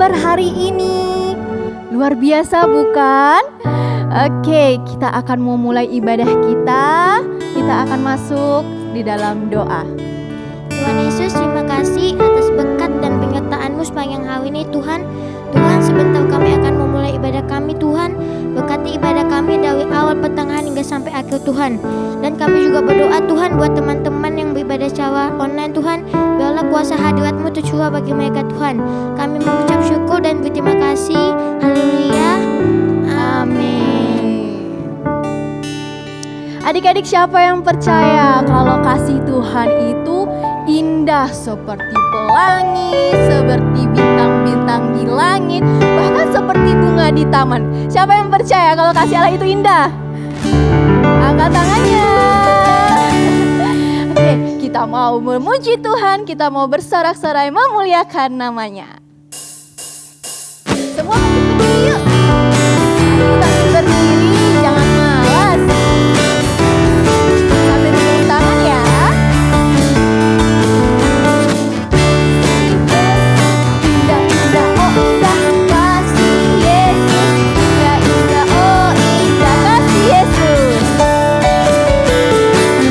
kabar hari ini? Luar biasa bukan? Oke, kita akan memulai ibadah kita. Kita akan masuk di dalam doa. Tuhan Yesus, terima kasih atas berkat dan penyertaan-Mu sepanjang hari ini Tuhan. Tuhan, sebentar kami akan memulai ibadah kami Tuhan. Berkati ibadah kami dari awal pertengahan hingga sampai akhir Tuhan. Dan kami juga berdoa Tuhan buat teman-teman yang beribadah secara online Tuhan. Biarlah kuasa hadirat-Mu tercurah bagi mereka Tuhan. Kami mengucap syukur dan berterima kasih. Haleluya. Amin. Adik-adik, siapa yang percaya kalau kasih Tuhan itu indah seperti pelangi, seperti bintang-bintang di langit, bahkan seperti bunga di taman? Siapa yang percaya kalau kasih Allah itu indah? Angkat tangannya. Oke, kita mau memuji Tuhan, kita mau bersorak-sorai memuliakan namanya. Semua berdiri yuk. Kita berdiri, jangan malas. Sambil tepuk tangan ya. Indah, indah, oh indah kasih Yesus. Indah, indah, oh indah kasih Yesus.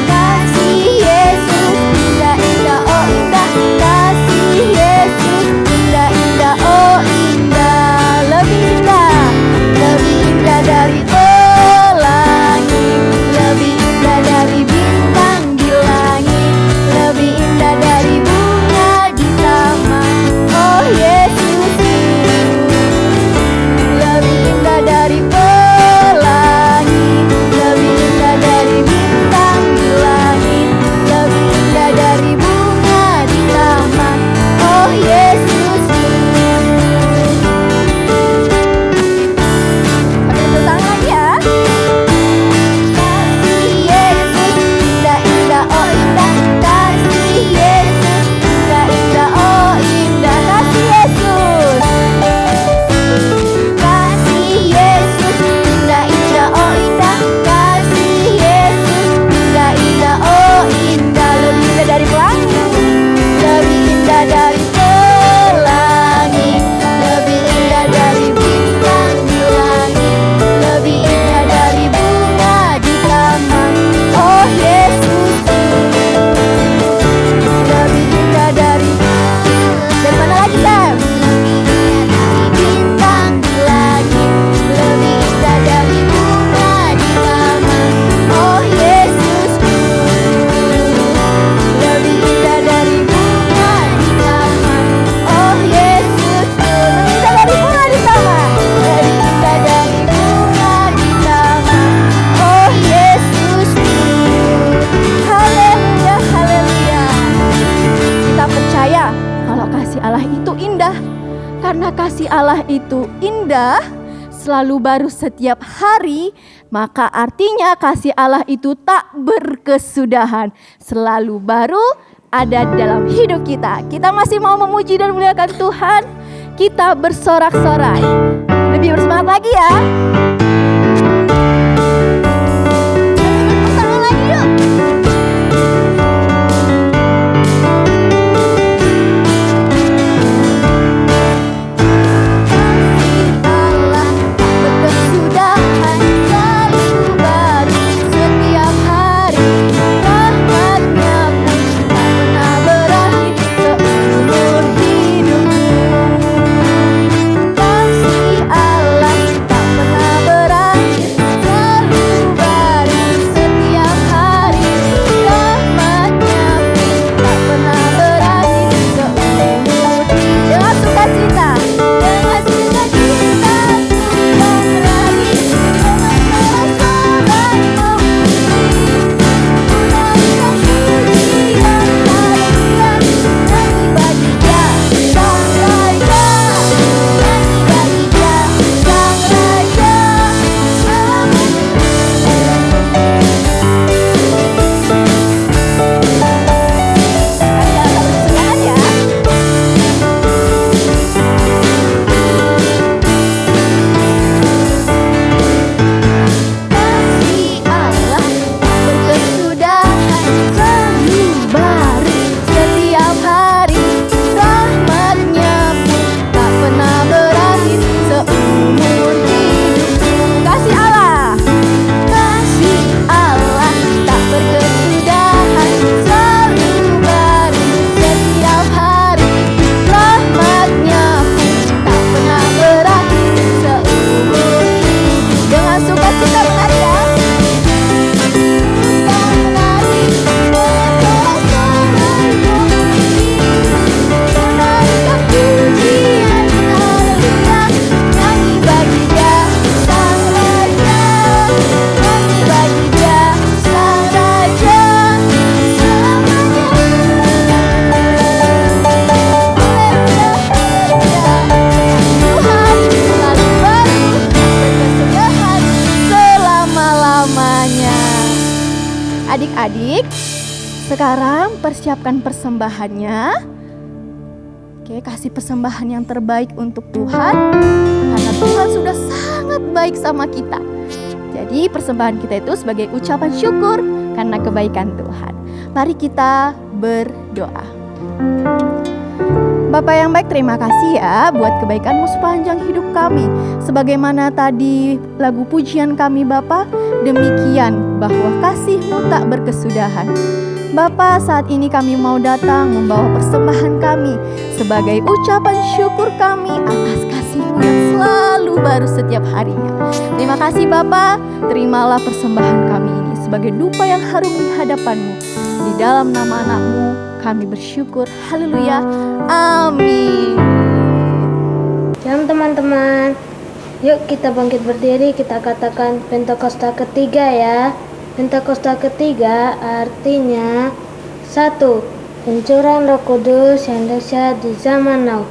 Kasih Yesus, indah, indah, oh indah kasih Yesus. Indah, indah, oh indah, lebih indah dari pelangi, lebih indah dari bintang di langit, lebih indah dari bunga di taman. Oh Yesus, lebih indah dari pelangi, lebih indah dari bintang di langit, lebih indah dari bunga di taman. Oh Yesus. Pakai tangan ya. Kasih Yesus, indah, indah, oh indah kasih Yesus. Indah, indah, oh indah kasih Yesus. Kasih Yesus, indah, indah, oh indah kasih Yesus. Indah, indah, oh indah, lebih indah dari pelangi, lebih indah dari pelangi, lebih indah dari bintang di langit, lebih indah dari bunga di taman. Oh Yesus, lebih indah dari mana lagi Sam? Bintang di langit, lebih indah dari bunga di taman. Oh Yesus, lebih indah dari bunga di taman. Oh Yesus, lebih indah dari bunga di taman. Lebih indah dari bunga di taman. Oh Yesus, haleluya, haleluya. Kita percaya kalau kasih Allah itu indah. Karena kasih Allah itu indah, selalu baru setiap hari, maka artinya kasih Allah itu tak berkesudahan, selalu baru ada dalam hidup kita. Kita masih mau memuji dan memuliakan Tuhan. Kita bersorak-sorai. Lebih bersemangat lagi ya. Tepuk tangan lagi yuk. Kasih Allah tak berkesudahan, selalu baru setiap hari. Rahmat-Nya pun tak pernah berakhir seumur hidupku. Kasih Allah tak pernah Sekarang persiapkan persembahannya. Oke, kasih persembahan yang terbaik untuk Tuhan, karena Tuhan sudah sangat baik sama kita. Jadi persembahan kita itu sebagai ucapan syukur karena kebaikan Tuhan. Mari kita berdoa. Bapa yang baik, terima kasih ya buat kebaikan-Mu sepanjang hidup kami. Sebagaimana tadi lagu pujian kami Bapa, demikian bahwa kasih-Mu tak berkesudahan. Bapa, saat ini kami mau datang membawa persembahan kami sebagai ucapan syukur kami atas kasih-Mu yang selalu baru setiap harinya. Terima kasih Bapa, terimalah persembahan kami ini sebagai dupa yang harum di hadapan-Mu. Di dalam nama anak-Mu kami bersyukur. Haleluya. Amin. Shalom teman-teman. Yuk kita bangkit berdiri, kita katakan Pentakosta ketiga ya. Pentakosta ketiga artinya 1. Pencurahan Roh Kudus yang dahsyat di zaman now.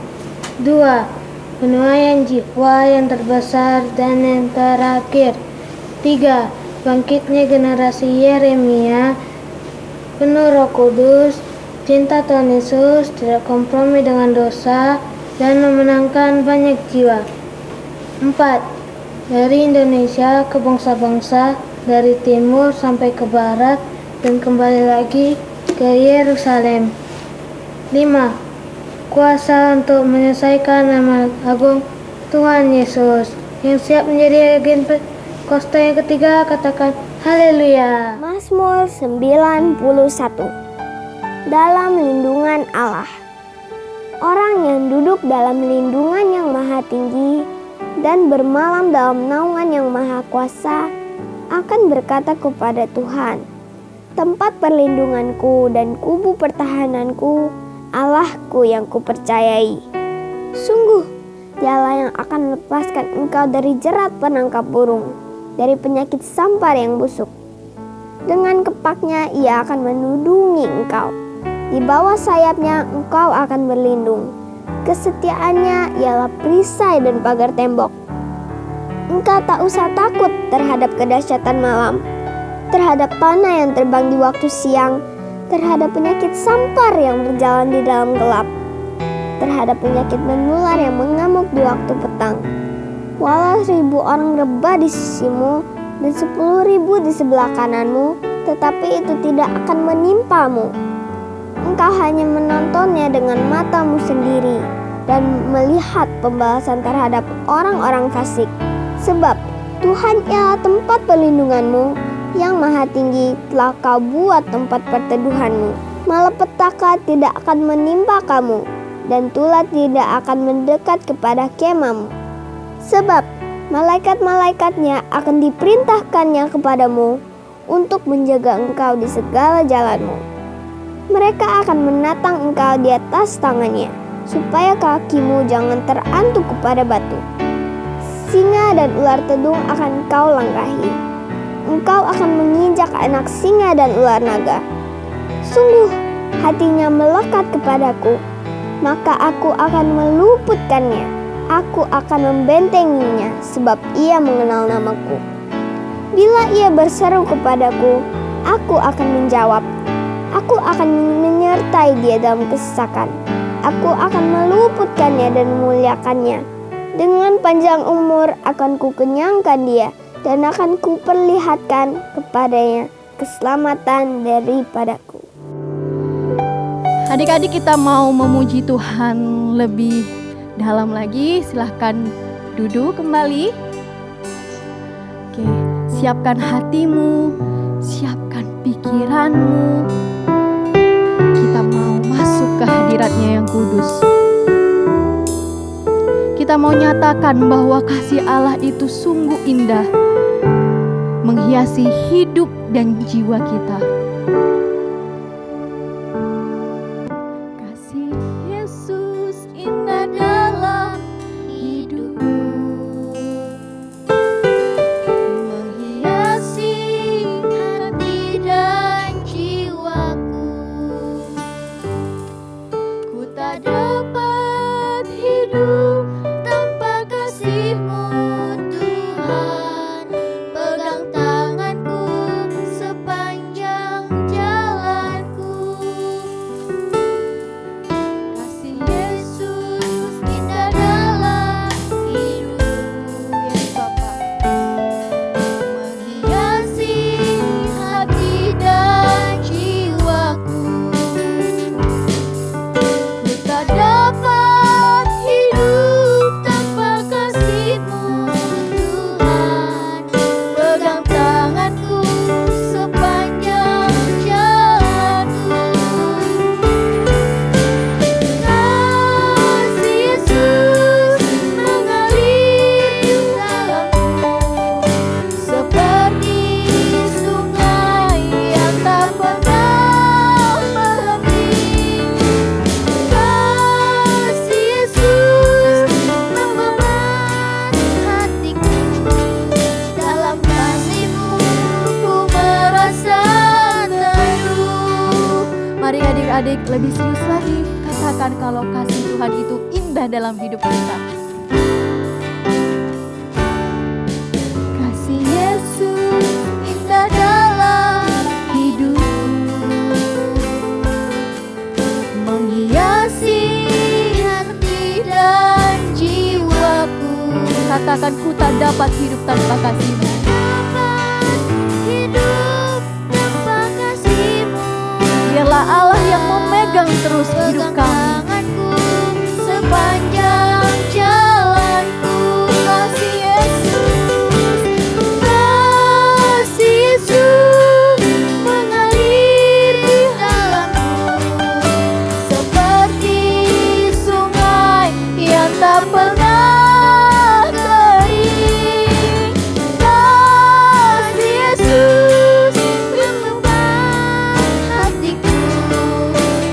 2. Penuaian jiwa yang terbesar dan yang terakhir. 3. Bangkitnya generasi Yeremia penuh Roh Kudus, cinta Tuhan Yesus, tidak kompromi dengan dosa, dan memenangkan banyak jiwa. 4. Dari Indonesia ke bangsa-bangsa, dari timur sampai ke barat, dan kembali lagi ke Yerusalem. 5. Kuasa untuk menyelesaikan amanat agung Tuhan Yesus yang siap menjadi agen Pentakosta yang ketiga. Katakan haleluya. Mazmur 91. Dalam lindungan Allah. Orang yang duduk dalam lindungan yang maha tinggi dan bermalam dalam naungan yang maha kuasa akan berkata kepada Tuhan, tempat perlindunganku dan kubu pertahananku, Allahku yang kupercayai. Sungguh, Dialah yang akan melepaskan engkau dari jerat penangkap burung, dari penyakit sampar yang busuk. Dengan kepaknya ia akan menudungi engkau. Di bawah sayapnya engkau akan berlindung. Kesetiaannya ialah perisai dan pagar tembok. Engkau tak usah takut terhadap kedahsyatan malam, terhadap panah yang terbang di waktu siang, terhadap penyakit sampar yang berjalan di dalam gelap, terhadap penyakit menular yang mengamuk di waktu petang. Walau 1000 orang rebah di sisimu dan 10.000 di sebelah kananmu, tetapi itu tidak akan menimpamu. Engkau hanya menontonnya dengan matamu sendiri dan melihat pembalasan terhadap orang-orang fasik. Sebab Tuhan ialah tempat perlindunganmu, yang maha tinggi telah kau buat tempat perteduhanmu. Malapetaka tidak akan menimpa kamu, dan tulah tidak akan mendekat kepada kemahmu. Sebab malaikat-malaikatnya akan diperintahkannya kepadamu untuk menjaga engkau di segala jalanmu. Mereka akan menatang engkau di atas tangannya, supaya kakimu jangan terantuk kepada batu. Singa dan ular tedung akan kau langkahi. Engkau akan menginjak anak singa dan ular naga. Sungguh, hatinya melekat kepadaku, maka aku akan meluputkannya. Aku akan membentenginya, sebab ia mengenal namaku. Bila ia berseru kepadaku, aku akan menjawab. Aku akan menyertai dia dalam kesesakan. Aku akan meluputkannya dan memuliakannya. Dengan panjang umur akan kukenyangkan dia, dan akan kuperlihatkan kepadanya keselamatan daripadaku. Adik-adik, kita mau memuji Tuhan lebih dalam lagi. Silahkan duduk kembali. Oke, siapkan hatimu, siapkan pikiranmu. Kita mau masuk ke hadiratnya yang kudus. Kita mau nyatakan bahwa kasih Allah itu sungguh indah, menghiasi hidup dan jiwa kita. Kasih Yesus indah dalam hidupku, menghiasi hati dan jiwaku. Ku tak dapat hidup tanpa kasih-Mu, Tuhan. Pegang tanganku sepanjang jalan. Lebih serius lagi, katakan kalau kasih Tuhan itu indah dalam hidup kita. Kasih Yesus indah dalam hidupku, menghiasi hati dan jiwaku. Katakan, ku tak dapat hidup tanpa kasih-Mu. Hidup tanpa kasih-Mu. Biarlah Allah yang memegang terus hidup kami. Tanganku sepanjang jalanku. Kasih Yesus, kasih Yesus mengalir di dalamku, seperti sungai yang tak pernah kering. Kasih Yesus mengubah hatiku,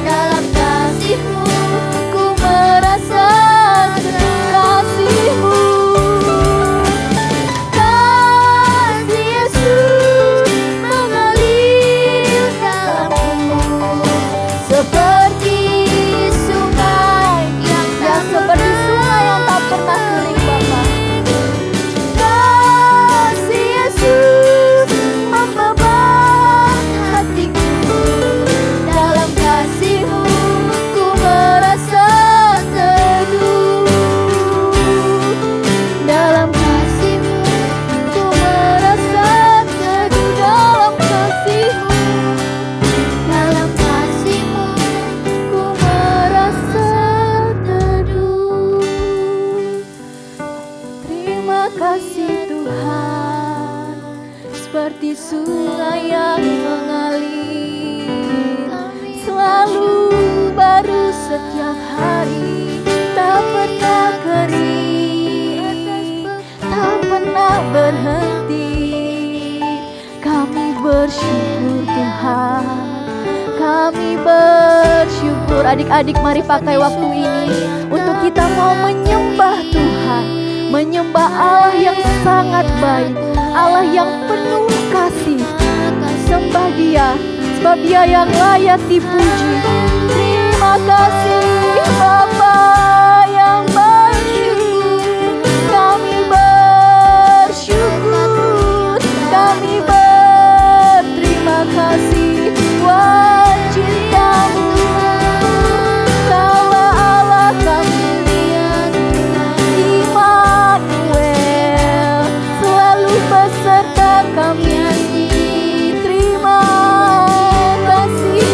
dalam kasih-Mu ku merasa kasih-Mu. Kasih Yesus mengalir dalamku, seperti sungai yang tak pernah kering, Bapa. Kasih Yesus membebat hatiku, dalam kasih-Mu ku merasa teduh. Dalam kasih-Mu ku merasa teduh. Dalam kasih-Mu, dalam kasih-Mu ku merasa teduh. Terima kasih Tuhan, seperti sungai yang mengalir, selalu baru setiap hari, tak pernah kering, tak pernah berhenti. Kami bersyukur Tuhan, kami bersyukur. Adik-adik, mari pakai waktu ini untuk kita mau menyembah Tuhan, menyembah Allah yang sangat baik, Allah yang penuh kasih. Sembah Dia, sebab Dia yang layak dipuji. Terima kasih Bapa yang bersyukur. Kami bersyukur, kami berterima kasih. Tuhan cinta-Mu, Kaulah Allah kami, Immanuel, selalu beserta kami. Terima kasih.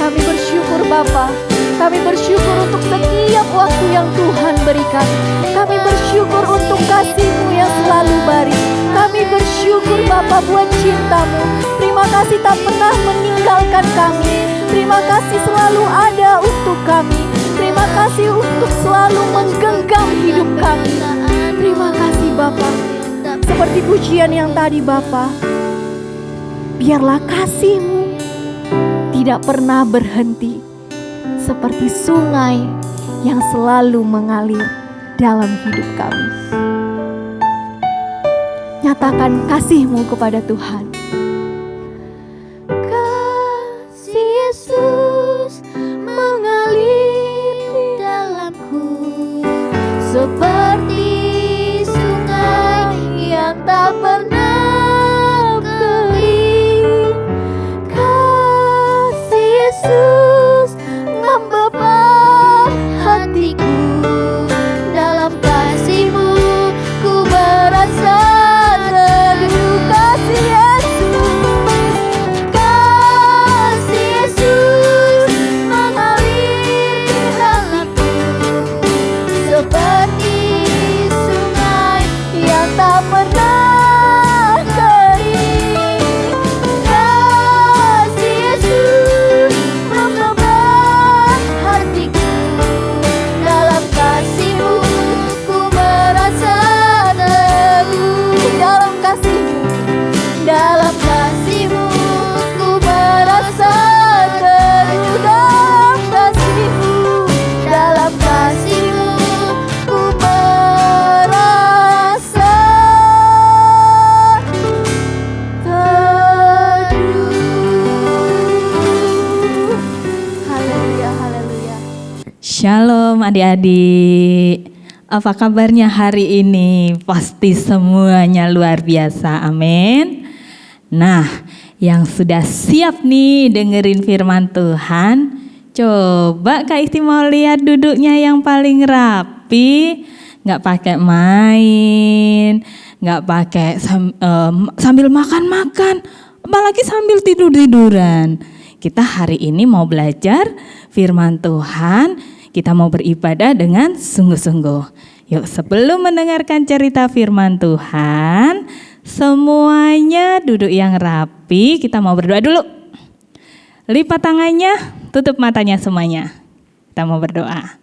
Kami bersyukur Bapa, kami bersyukur untuk setiap waktu yang Tuhan berikan. Kami bersyukur untuk kasih-Mu yang selalu baik. Kami bersyukur Bapa buat cinta-Mu. Terima kasih tak pernah meninggalkan kami. Terima kasih selalu ada untuk kami. Terima kasih untuk selalu menggenggam hidup kami. Terima kasih Bapa. Seperti pujian yang tadi Bapa, biarlah kasih-Mu tidak pernah berhenti, seperti sungai yang selalu mengalir dalam hidup kami. Nyatakan kasih-Mu kepada Tuhan. Kasih Yesus mengalir di dalamku, seperti sungai yang tak pernah kering. Kasih Yesus membebat hatiku, dalam kasih-Mu ku merasa teduh. Kasih Yesus, kasih Yesus mengalir di dalamku, seperti sungai yang tak pernah kering. Kasih Yesus Shalom adik-adik. Apa kabarnya hari ini? Pasti semuanya luar biasa, amin. Nah, yang sudah siap nih dengerin firman Tuhan, coba Kak Isti mau lihat duduknya yang paling rapi. Gak pakai main, gak pakai sambil makan-makan, apalagi sambil tidur-tiduran. Kita hari ini mau belajar firman Tuhan, kita mau beribadah dengan sungguh-sungguh. Yuk, sebelum mendengarkan cerita firman Tuhan, semuanya duduk yang rapi, kita mau berdoa dulu. Lipat tangannya, tutup matanya semuanya. Kita mau berdoa.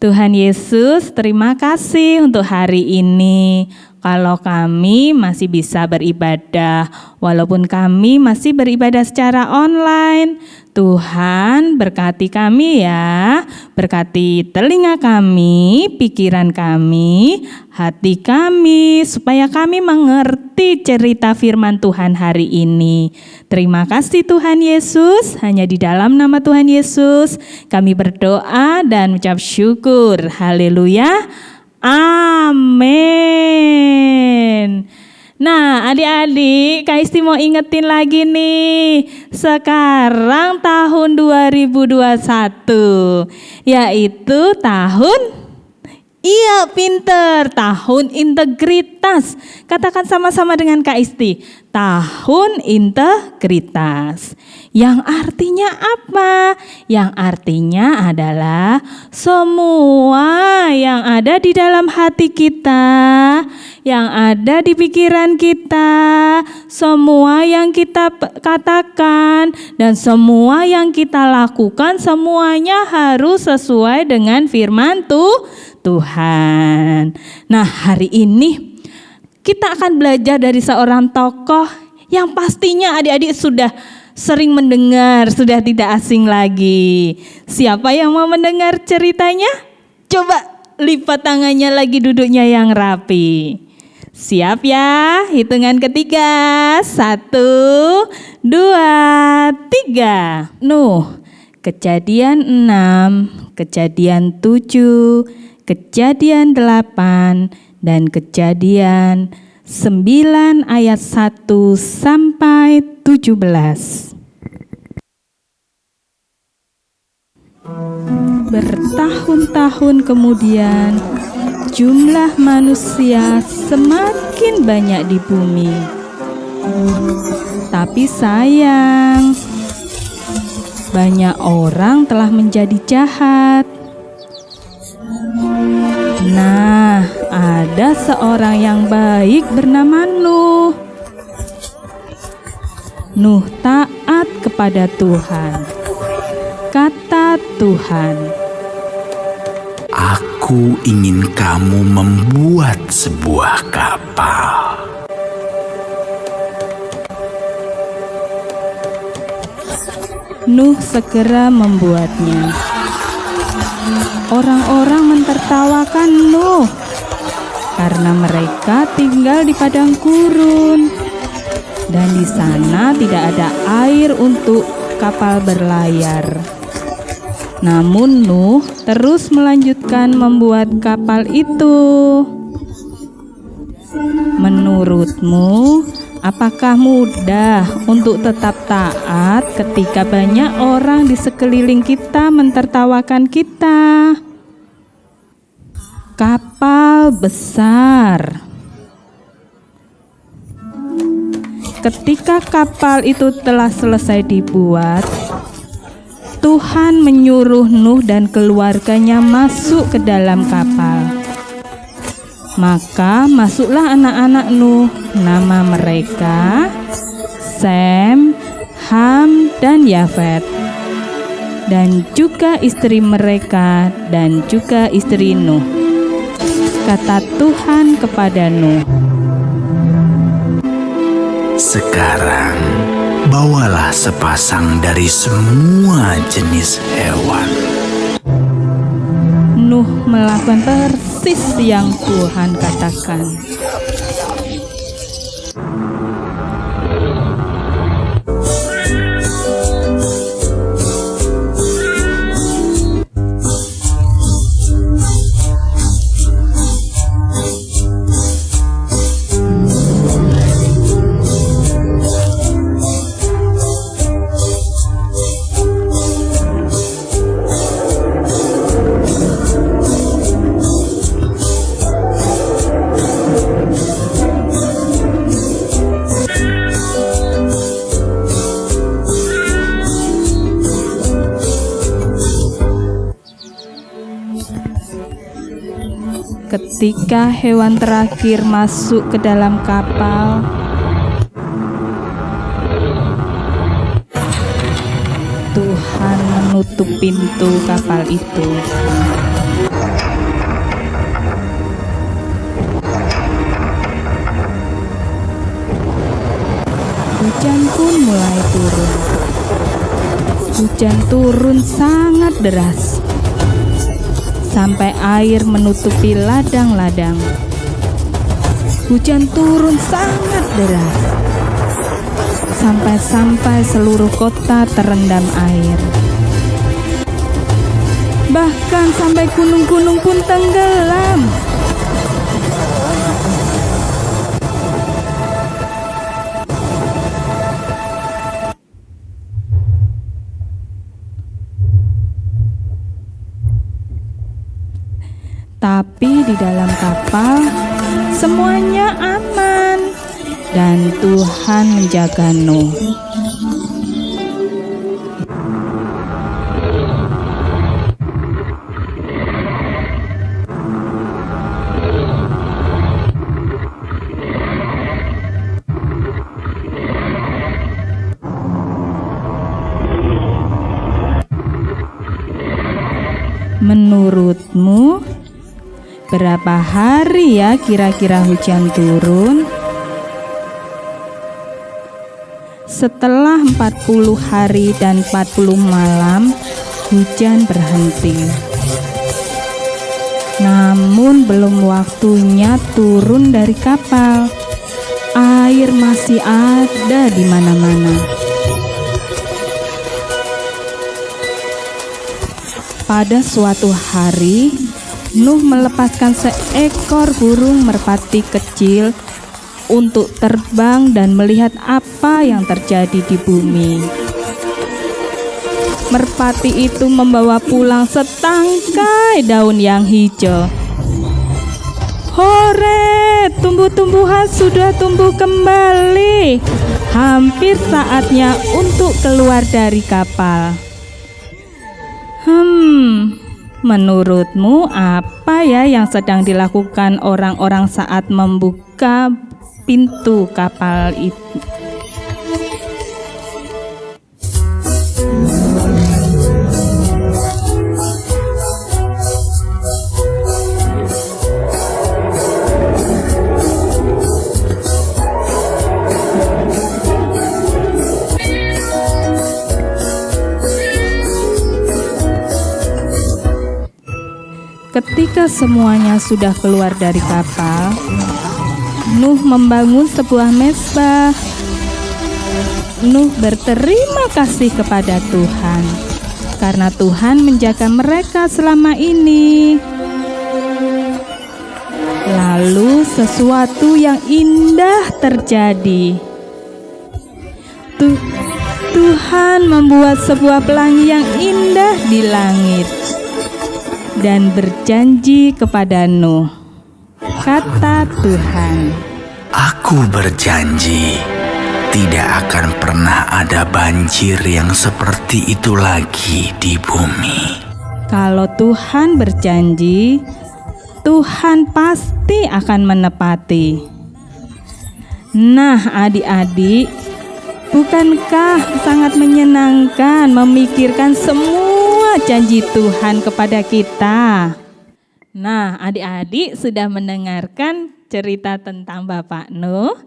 Tuhan Yesus, terima kasih untuk hari ini. Kalau kami masih bisa beribadah, walaupun kami masih beribadah secara online, Tuhan berkati kami ya, berkati telinga kami, pikiran kami, hati kami, supaya kami mengerti cerita firman Tuhan hari ini. Terima kasih Tuhan Yesus, hanya di dalam nama Tuhan Yesus kami berdoa dan mengucap syukur. Haleluya. Amin. Nah, adik-adik, Kak Isti mau ingetin lagi nih. Sekarang tahun 2021, yaitu tahun, iya pinter, tahun integritas. Katakan sama-sama dengan Kak Isti, tahun integritas. Yang artinya apa? Yang artinya adalah semua yang ada di dalam hati kita, yang ada di pikiran kita, semua yang kita katakan dan semua yang kita lakukan, semuanya harus sesuai dengan firman Tuhan. Nah, hari ini kita akan belajar dari seorang tokoh yang pastinya adik-adik sudah sering mendengar, sudah tidak asing lagi. Siapa yang mau mendengar ceritanya? Coba lipat tangannya lagi, duduknya yang rapi. Siap ya? Hitungan ketiga. 1, 2, 3. Nuh, Kejadian 6, Kejadian 7, Kejadian 8, dan Kejadian 9 ayat 1 sampai 17. Bertahun-tahun kemudian, jumlah manusia semakin banyak di bumi. Tapi sayang, banyak orang telah menjadi jahat. Nah, ada seorang yang baik bernama Nuh. Nuh taat kepada Tuhan. Kata Tuhan, "Aku ingin kamu membuat sebuah kapal." Nuh segera membuatnya. Orang-orang mentertawakan Nuh karena mereka tinggal di padang gurun dan di sana tidak ada air untuk kapal berlayar. Namun Nuh terus melanjutkan membuat kapal itu. Menurutmu, apakah mudah untuk tetap taat ketika banyak orang di sekeliling kita mentertawakan kita? Kapal besar. Ketika kapal itu telah selesai dibuat, Tuhan menyuruh Nuh dan keluarganya masuk ke dalam kapal. Maka masuklah anak-anak Nuh, nama mereka Sem, Ham, dan Yafet, dan juga istri mereka dan juga istri Nuh. Kata Tuhan kepada Nuh, "Sekarang bawalah sepasang dari semua jenis hewan." Nuh melakukan persis yang Tuhan katakan. Ketika hewan terakhir masuk ke dalam kapal, Tuhan menutup pintu kapal itu. Hujan pun mulai turun. Hujan turun sangat deras, sampai air menutupi ladang-ladang. Hujan turun sangat deras, sampai seluruh kota terendam air. Bahkan sampai gunung-gunung pun tenggelam. Tapi di dalam kapal semuanya aman dan Tuhan menjaga Nuh. Menurutmu berapa hari ya kira-kira hujan turun? Setelah 40 hari dan 40 malam, hujan berhenti. Namun belum waktunya turun dari kapal. Air masih ada di mana-mana. Pada suatu hari, Nuh melepaskan seekor burung merpati kecil untuk terbang dan melihat apa yang terjadi di bumi. Merpati itu membawa pulang setangkai daun yang hijau. Hore, tumbuh-tumbuhan sudah tumbuh kembali. Hampir saatnya untuk keluar dari kapal. Menurutmu apa ya yang sedang dilakukan orang-orang saat membuka pintu kapal itu? Ketika semuanya sudah keluar dari kapal, Nuh membangun sebuah mezbah. Nuh berterima kasih kepada Tuhan karena Tuhan menjaga mereka selama ini. Lalu sesuatu yang indah terjadi. Tuhan membuat sebuah pelangi yang indah di langit dan berjanji kepada Nuh. Kata Tuhan, Aku berjanji tidak akan pernah ada banjir yang seperti itu lagi di bumi. kalau Tuhan berjanji, Tuhan pasti akan menepati. Nah, adik-adik, bukankah sangat menyenangkan memikirkan semua janji Tuhan kepada kita? Nah, adik-adik sudah mendengarkan cerita tentang Bapak Nuh.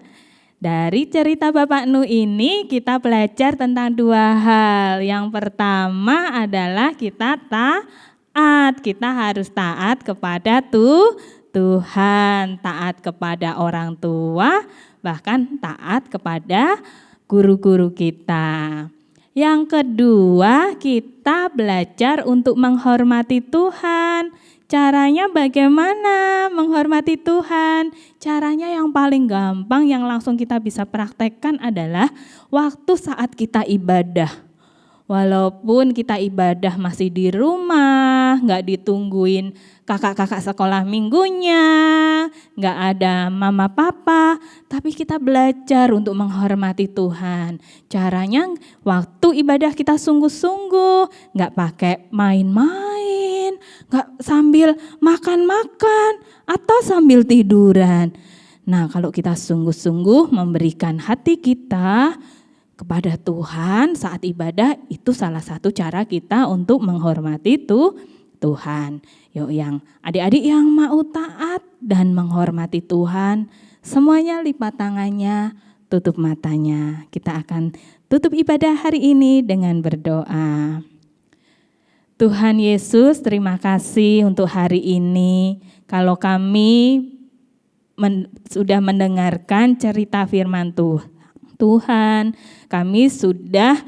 Dari cerita Bapak Nuh ini kita belajar tentang dua hal. Yang pertama adalah kita taat. Kita harus taat kepada Tuhan, taat kepada orang tua, bahkan taat kepada guru-guru kita. Yang kedua, kita belajar untuk menghormati Tuhan. Caranya bagaimana menghormati Tuhan? Caranya yang paling gampang yang langsung kita bisa praktekkan adalah waktu saat kita ibadah. Walaupun kita ibadah masih di rumah, nggak ditungguin kakak-kakak sekolah minggunya, nggak ada mama papa, tapi kita belajar untuk menghormati Tuhan. Caranya waktu ibadah kita sungguh-sungguh, nggak pakai main-main, nggak sambil makan-makan atau sambil tiduran. Nah, kalau kita sungguh-sungguh memberikan hati kita kepada Tuhan saat ibadah, itu salah satu cara kita untuk menghormati Tuhan. Yuk yang adik-adik yang mau taat dan menghormati Tuhan, semuanya lipat tangannya, tutup matanya. Kita akan tutup ibadah hari ini dengan berdoa. Tuhan Yesus, terima kasih untuk hari ini. Kalau kami sudah mendengarkan cerita firman Tuhan, kami sudah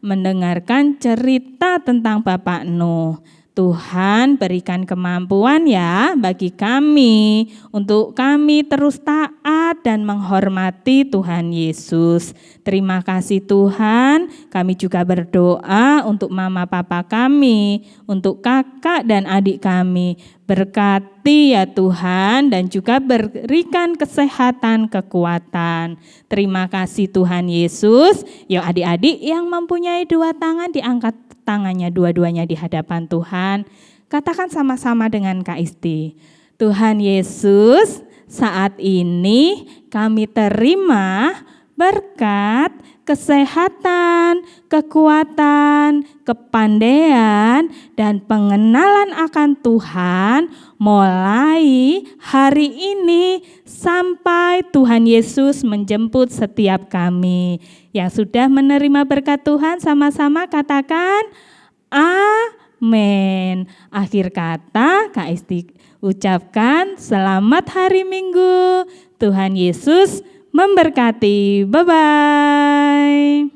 mendengarkan cerita tentang Bapak Nuh. Tuhan berikan kemampuan ya bagi kami untuk kami terus taat dan menghormati Tuhan Yesus. Terima kasih Tuhan, kami juga berdoa untuk mama papa kami, untuk kakak dan adik kami. Berkati ya Tuhan dan juga berikan kesehatan, kekuatan. Terima kasih Tuhan Yesus. Yuk adik-adik yang mempunyai 2 tangan diangkat tangannya dua-duanya di hadapan Tuhan. Katakan sama-sama dengan Kak Isti. Tuhan Yesus, saat ini kami terima berkat, kesehatan, kekuatan, kepandaian, dan pengenalan akan Tuhan mulai hari ini sampai Tuhan Yesus menjemput setiap kami. Yang sudah menerima berkat Tuhan sama-sama katakan amin. Akhir kata Kak Isti ucapkan selamat hari Minggu. Tuhan Yesus memberkati. Bye-bye.